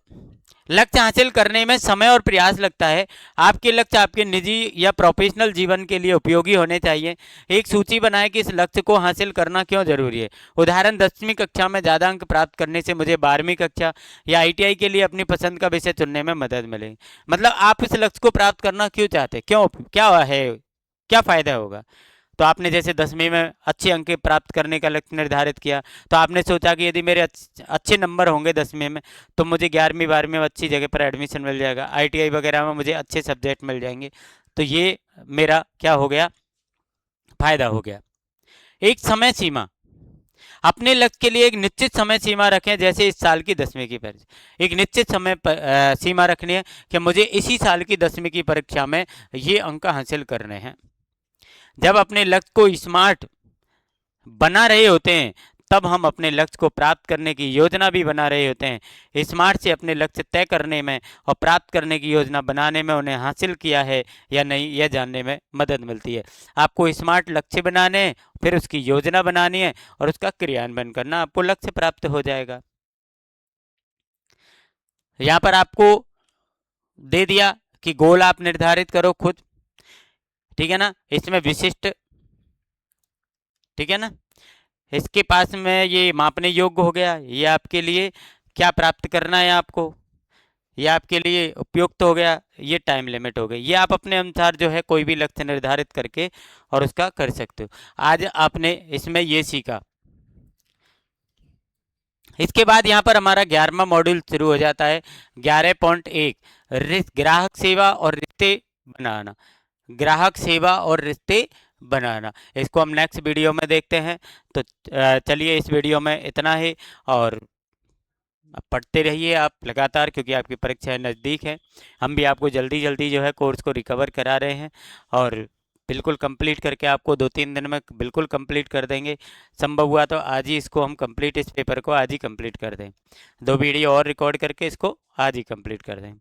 A: लक्ष्य हासिल करने में समय और प्रयास लगता है। आपके लक्ष्य आपके निजी या प्रोफेशनल जीवन के लिए उपयोगी होने चाहिए। एक सूची बनाएं कि इस लक्ष्य को हासिल करना क्यों जरूरी है। उदाहरण, 10वीं कक्षा में ज़्यादा अंक प्राप्त करने से मुझे 12वीं कक्षा या ITI के लिए अपनी पसंद का विषय चुनने में मदद मिलेगी। मतलब आप इस लक्ष्य को प्राप्त करना क्यों चाहते हैं, क्यों, क्या है, क्या फायदा होगा। तो आपने जैसे 10वीं में अच्छे अंक प्राप्त करने का लक्ष्य निर्धारित किया, तो आपने सोचा कि यदि मेरे अच्छे नंबर होंगे 10वीं में, तो मुझे 11वीं 12वीं में अच्छी जगह पर एडमिशन मिल जाएगा, ITI वगैरह में मुझे अच्छे सब्जेक्ट मिल जाएंगे। तो ये मेरा क्या हो गया, फायदा हो गया। एक समय सीमा, अपने लक्ष्य के लिए एक निश्चित समय सीमा रखें। जैसे इस साल की 10वीं की परीक्षा, एक निश्चित समय सीमा रखनी है कि मुझे इसी साल की 10वीं की परीक्षा में ये अंक हासिल करने हैं। जब अपने लक्ष्य को स्मार्ट बना रहे होते हैं, तब हम अपने लक्ष्य को प्राप्त करने की योजना भी बना रहे होते हैं। स्मार्ट से अपने लक्ष्य तय करने में और प्राप्त करने की योजना बनाने में, उन्हें हासिल किया है या नहीं यह जानने में मदद मिलती है। आपको स्मार्ट लक्ष्य बनाने हैं, फिर उसकी योजना बनानी है और उसका क्रियान्वयन करना, आपको लक्ष्य प्राप्त हो जाएगा। यहाँ पर आपको दे दिया कि गोल आप निर्धारित करो खुद, ठीक है ना, इसमें विशिष्ट, ठीक है ना, इसके पास में ये मापने योग्य हो गया, ये आपके लिए क्या प्राप्त करना है आपको, ये आपके लिए उपयुक्त हो गया, ये टाइम लिमिट हो गई। ये आप अपने अनुसार जो है कोई भी लक्ष्य निर्धारित करके और उसका कर सकते हो। आज आपने इसमें ये सीखा। इसके बाद यहाँ पर हमारा 11वां मॉड्यूल शुरू हो जाता है। 11.1 ग्राहक सेवा और रिश्ते बनाना, ग्राहक सेवा और रिश्ते बनाना। इसको हम नेक्स्ट वीडियो में देखते हैं। तो चलिए इस वीडियो में इतना ही, और अब पढ़ते रहिए आप लगातार, क्योंकि आपकी परीक्षाएं नज़दीक हैं। हम भी आपको जल्दी जल्दी जो है कोर्स को रिकवर करा रहे हैं, और बिल्कुल कंप्लीट करके आपको 2-3 दिन में बिल्कुल कंप्लीट कर देंगे। संभव हुआ तो आज ही इसको हम कंप्लीट, इस पेपर को आज ही कंप्लीट कर दें। 2 वीडियो और रिकॉर्ड करके इसको आज ही कंप्लीट कर दें।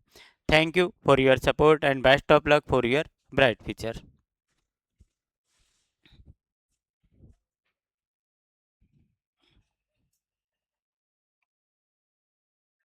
A: Thank you for your support and best of luck for your bright future.